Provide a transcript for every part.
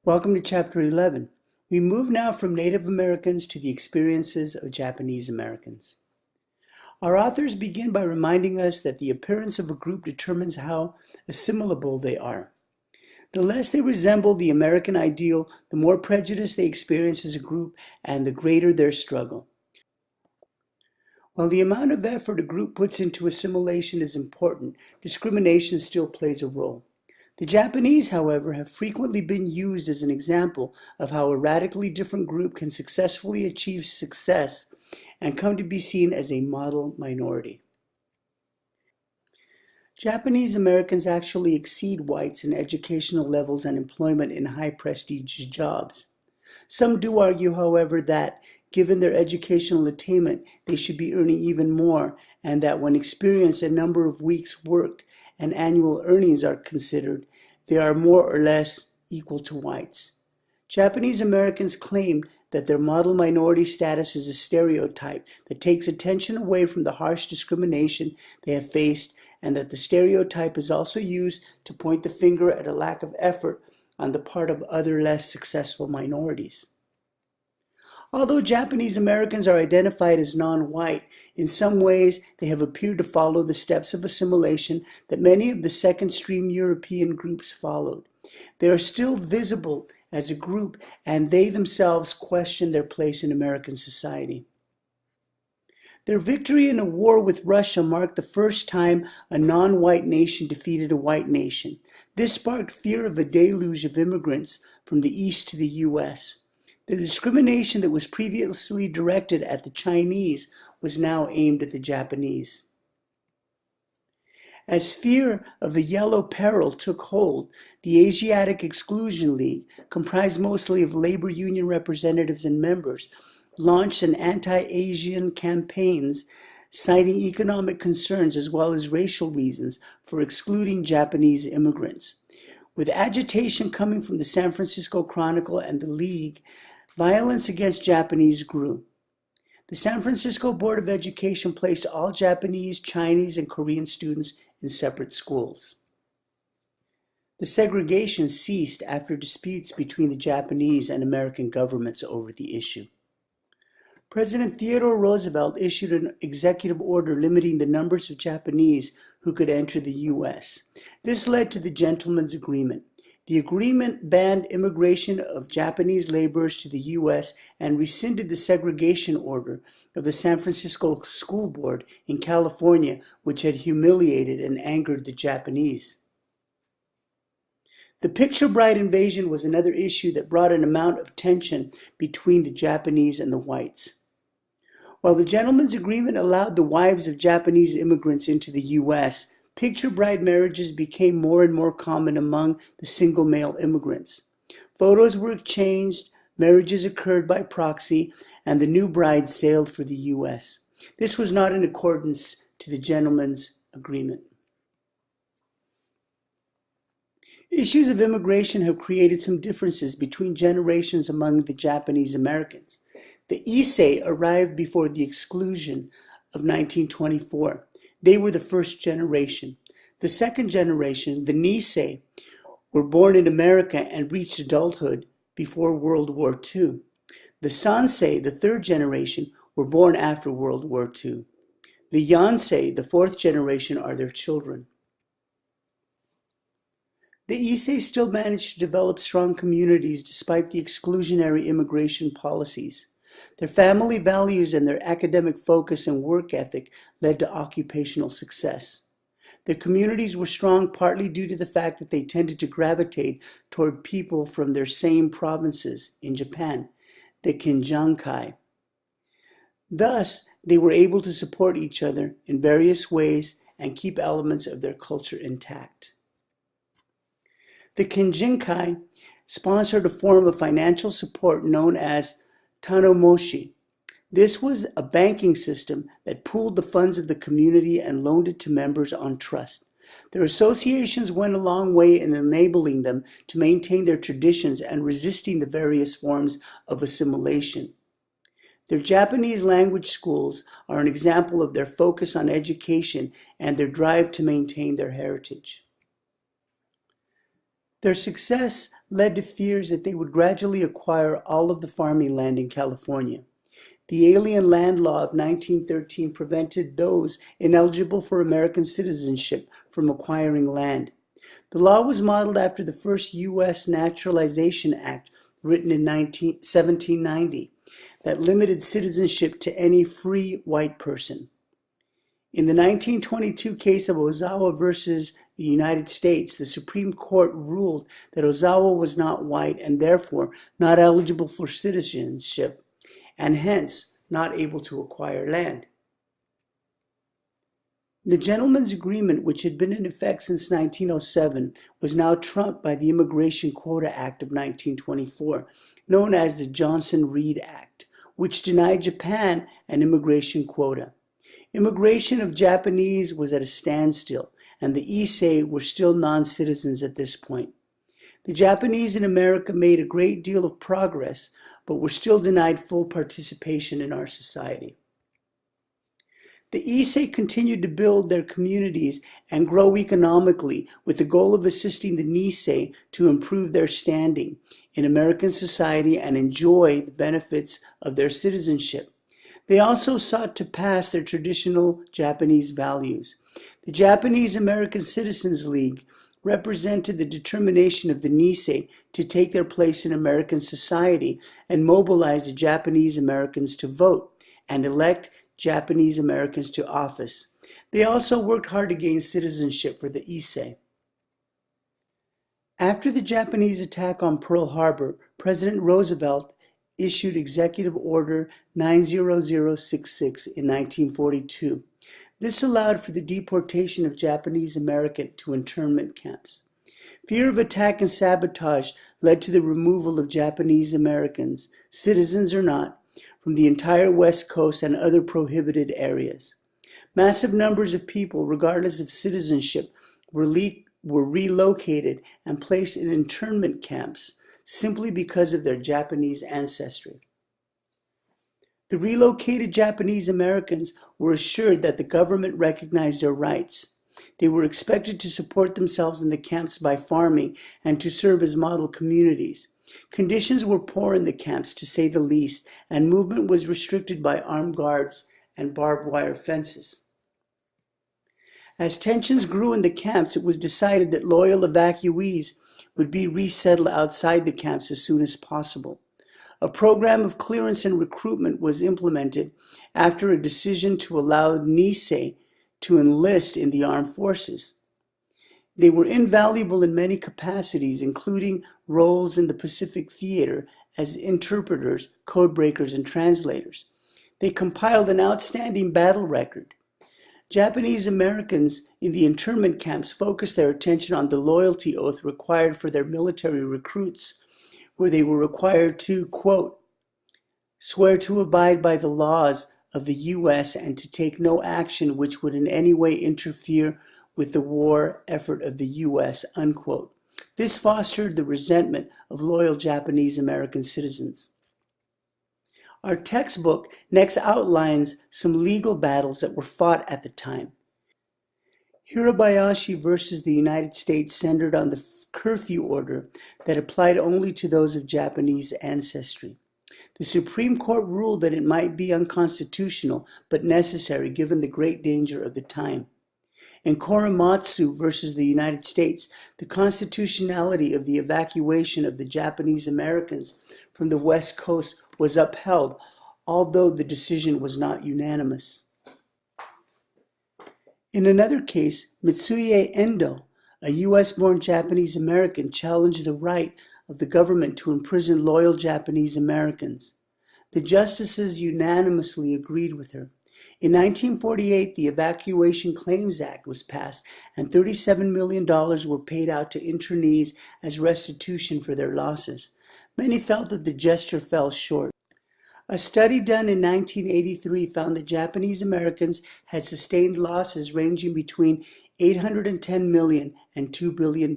Welcome to Chapter 11. We move now from Native Americans to the experiences of Japanese Americans. Our authors begin by reminding us that the appearance of a group determines how assimilable they are. The less they resemble the American ideal, the more prejudice they experience as a group and the greater their struggle. While the amount of effort a group puts into assimilation is important, discrimination still plays a role. The Japanese, however, have frequently been used as an example of how a radically different group can successfully achieve success and come to be seen as a model minority. Japanese Americans actually exceed whites in educational levels and employment in high-prestige jobs. Some do argue, however, that given their educational attainment, they should be earning even more, and that when experience and number of weeks worked and annual earnings are considered, they are more or less equal to whites. Japanese Americans claim that their model minority status is a stereotype that takes attention away from the harsh discrimination they have faced, and that the stereotype is also used to point the finger at a lack of effort on the part of other less successful minorities. Although Japanese Americans are identified as non-white, in some ways they have appeared to follow the steps of assimilation that many of the second-stream European groups followed. They are still visible as a group, and they themselves question their place in American society. Their victory in a war with Russia marked the first time a non-white nation defeated a white nation. This sparked fear of a deluge of immigrants from the East to the U.S. The discrimination that was previously directed at the Chinese was now aimed at the Japanese. As fear of the Yellow Peril took hold, the Asiatic Exclusion League, comprised mostly of labor union representatives and members, launched an anti-Asian campaigns citing economic concerns as well as racial reasons for excluding Japanese immigrants. With agitation coming from the San Francisco Chronicle and the League, violence against Japanese grew. The San Francisco Board of Education placed all Japanese, Chinese, and Korean students in separate schools. The segregation ceased after disputes between the Japanese and American governments over the issue. President Theodore Roosevelt issued an executive order limiting the numbers of Japanese who could enter the U.S. This led to the Gentleman's Agreement. The agreement banned immigration of Japanese laborers to the U.S. and rescinded the segregation order of the San Francisco School Board in California, which had humiliated and angered the Japanese. The Picture Bride invasion was another issue that brought an amount of tension between the Japanese and the whites. While the Gentleman's Agreement allowed the wives of Japanese immigrants into the U.S., picture bride marriages became more and more common among the single male immigrants. Photos were exchanged, marriages occurred by proxy, and the new bride sailed for the U.S. This was not in accordance to the Gentleman's Agreement. Issues of immigration have created some differences between generations among the Japanese Americans. The Issei arrived before the exclusion of 1924. They were the first generation. The second generation, the Nisei, were born in America and reached adulthood before World War II. The Sansei, the third generation, were born after World War II. The Yansei, the fourth generation, are their children. The Issei still managed to develop strong communities despite the exclusionary immigration policies. Their family values and their academic focus and work ethic led to occupational success. Their communities were strong partly due to the fact that they tended to gravitate toward people from their same provinces in Japan, the Kinjankai. Thus, they were able to support each other in various ways and keep elements of their culture intact. The Kinjinkai sponsored a form of financial support known as Tanomoshi. This was a banking system that pooled the funds of the community and loaned it to members on trust. Their associations went a long way in enabling them to maintain their traditions and resisting the various forms of assimilation. Their Japanese language schools are an example of their focus on education and their drive to maintain their heritage. Their success led to fears that they would gradually acquire all of the farming land in California. The Alien Land Law of 1913 prevented those ineligible for American citizenship from acquiring land. The law was modeled after the first U.S. Naturalization Act, written in 1790, that limited citizenship to any free white person. In the 1922 case of Ozawa versus the United States, the Supreme Court ruled that Ozawa was not white and therefore not eligible for citizenship, and hence not able to acquire land. The Gentleman's Agreement, which had been in effect since 1907, was now trumped by the Immigration Quota Act of 1924, known as the Johnson-Reed Act, which denied Japan an immigration quota. Immigration of Japanese was at a standstill, and the Issei were still non-citizens at this point. The Japanese in America made a great deal of progress, but were still denied full participation in our society. The Issei continued to build their communities and grow economically with the goal of assisting the Nisei to improve their standing in American society and enjoy the benefits of their citizenship. They also sought to pass their traditional Japanese values. The Japanese American Citizens League represented the determination of the Nisei to take their place in American society and mobilize the Japanese Americans to vote and elect Japanese Americans to office. They also worked hard to gain citizenship for the Issei. After the Japanese attack on Pearl Harbor, President Roosevelt issued Executive Order 90066 in 1942. This allowed for the deportation of Japanese Americans to internment camps. Fear of attack and sabotage led to the removal of Japanese Americans, citizens or not, from the entire West Coast and other prohibited areas. Massive numbers of people, regardless of citizenship, were relocated and placed in internment camps simply because of their Japanese ancestry. The relocated Japanese Americans were assured that the government recognized their rights. They were expected to support themselves in the camps by farming and to serve as model communities. Conditions were poor in the camps, to say the least, and movement was restricted by armed guards and barbed wire fences. As tensions grew in the camps, it was decided that loyal evacuees would be resettled outside the camps as soon as possible. A program of clearance and recruitment was implemented after a decision to allow Nisei to enlist in the armed forces. They were invaluable in many capacities, including roles in the Pacific Theater as interpreters, codebreakers, and translators. They compiled an outstanding battle record. Japanese Americans in the internment camps focused their attention on the loyalty oath required for their military recruits, where they were required to, quote, swear to abide by the laws of the U.S. and to take no action which would in any way interfere with the war effort of the U.S., unquote. This fostered the resentment of loyal Japanese American citizens. Our textbook next outlines some legal battles that were fought at the time. Hirabayashi versus the United States centered on the curfew order that applied only to those of Japanese ancestry. The Supreme Court ruled that it might be unconstitutional but necessary given the great danger of the time. In Korematsu versus the United States, the constitutionality of the evacuation of the Japanese Americans from the West Coast was upheld, although the decision was not unanimous. In another case, Mitsuye Endo, a U.S.-born Japanese American, challenged the right of the government to imprison loyal Japanese Americans. The justices unanimously agreed with her. In 1948, the Evacuation Claims Act was passed, and $37 million were paid out to internees as restitution for their losses. Many felt that the gesture fell short. A study done in 1983 found that Japanese Americans had sustained losses ranging between $810 million and $2 billion.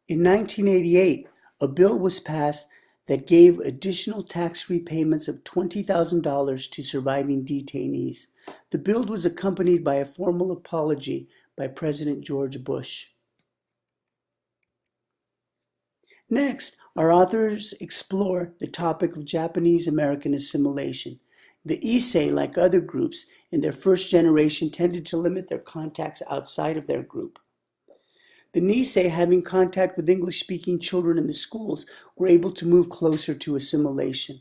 In 1988, a bill was passed that gave additional tax-free payments of $20,000 to surviving detainees. The bill was accompanied by a formal apology by President George Bush. Next, our authors explore the topic of Japanese American assimilation. The Issei, like other groups, in their first generation tended to limit their contacts outside of their group. The Nisei, having contact with English-speaking children in the schools, were able to move closer to assimilation.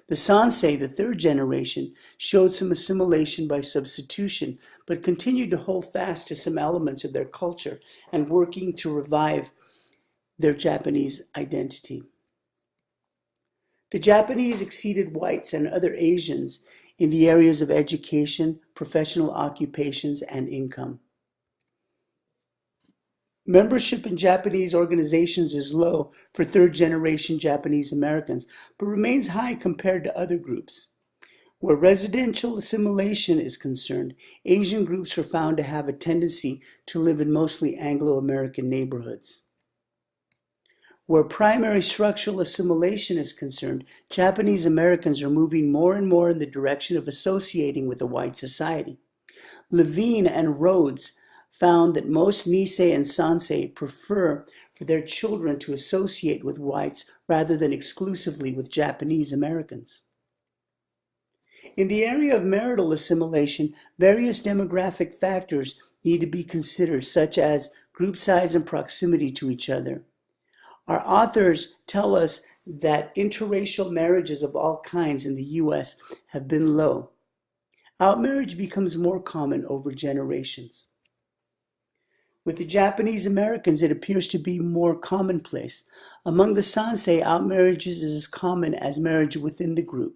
The Sansei, the third generation, showed some assimilation by substitution, but continued to hold fast to some elements of their culture and working to revive their Japanese identity. The Japanese exceeded whites and other Asians in the areas of education, professional occupations, and income. Membership in Japanese organizations is low for third-generation Japanese Americans, but remains high compared to other groups. Where residential assimilation is concerned, Asian groups were found to have a tendency to live in mostly Anglo-American neighborhoods. Where primary structural assimilation is concerned, Japanese Americans are moving more and more in the direction of associating with a white society. Levine and Rhodes found that most Nisei and Sansei prefer for their children to associate with whites rather than exclusively with Japanese Americans. In the area of marital assimilation, various demographic factors need to be considered, such as group size and proximity to each other. Our authors tell us that interracial marriages of all kinds in the U.S. have been low. Outmarriage becomes more common over generations. With the Japanese Americans, it appears to be more commonplace. Among the Sansei, outmarriages is as common as marriage within the group.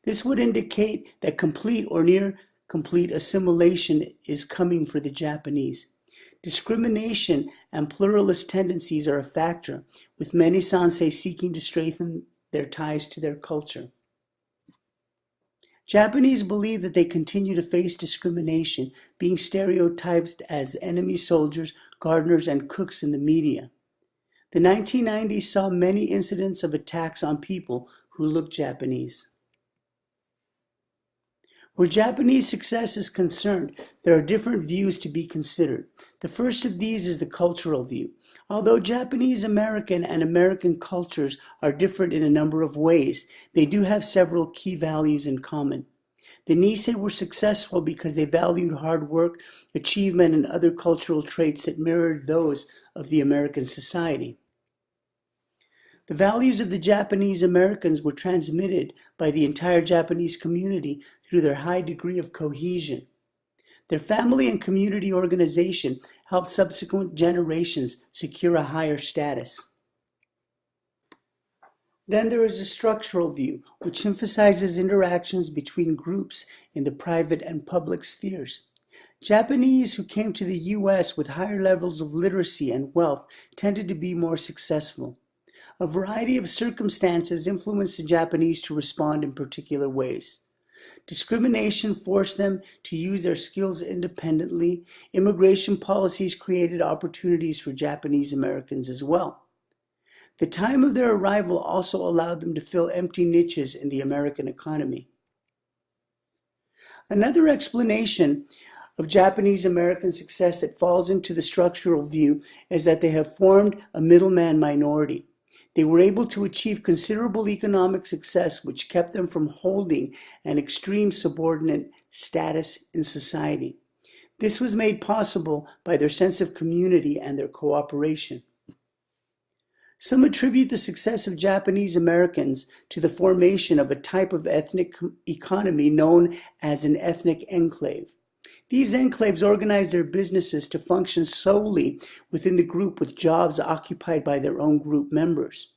This would indicate that complete or near complete assimilation is coming for the Japanese. Discrimination and pluralist tendencies are a factor, with many Sansei seeking to strengthen their ties to their culture. Japanese believe that they continue to face discrimination, being stereotyped as enemy soldiers, gardeners, and cooks in the media. The 1990s saw many incidents of attacks on people who looked Japanese. Where Japanese success is concerned, there are different views to be considered. The first of these is the cultural view. Although Japanese American and American cultures are different in a number of ways, they do have several key values in common. The Nisei were successful because they valued hard work, achievement, and other cultural traits that mirrored those of the American society. The values of the Japanese Americans were transmitted by the entire Japanese community through their high degree of cohesion. Their family and community organization helped subsequent generations secure a higher status. Then there is a structural view, which emphasizes interactions between groups in the private and public spheres. Japanese who came to the U.S. with higher levels of literacy and wealth tended to be more successful. A variety of circumstances influenced the Japanese to respond in particular ways. Discrimination forced them to use their skills independently. Immigration policies created opportunities for Japanese Americans as well. The time of their arrival also allowed them to fill empty niches in the American economy. Another explanation of Japanese American success that falls into the structural view is that they have formed a middleman minority. They were able to achieve considerable economic success, which kept them from holding an extreme subordinate status in society. This was made possible by their sense of community and their cooperation. Some attribute the success of Japanese Americans to the formation of a type of ethnic economy known as an ethnic enclave. These enclaves organized their businesses to function solely within the group, with jobs occupied by their own group members.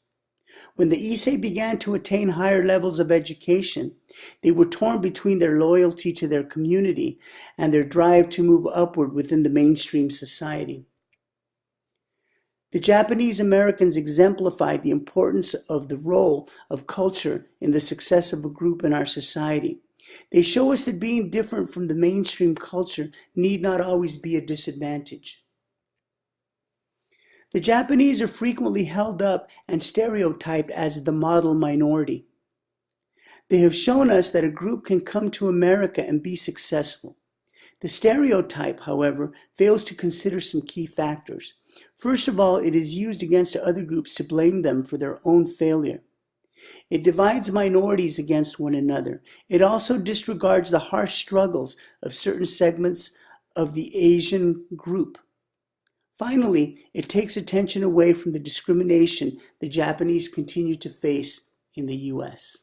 When the Issei began to attain higher levels of education, they were torn between their loyalty to their community and their drive to move upward within the mainstream society. The Japanese Americans exemplified the importance of the role of culture in the success of a group in our society. They show us that being different from the mainstream culture need not always be a disadvantage. The Japanese are frequently held up and stereotyped as the model minority. They have shown us that a group can come to America and be successful. The stereotype, however, fails to consider some key factors. First of all, it is used against other groups to blame them for their own failure. It divides minorities against one another. It also disregards the harsh struggles of certain segments of the Asian group. Finally, it takes attention away from the discrimination the Japanese continue to face in the U.S.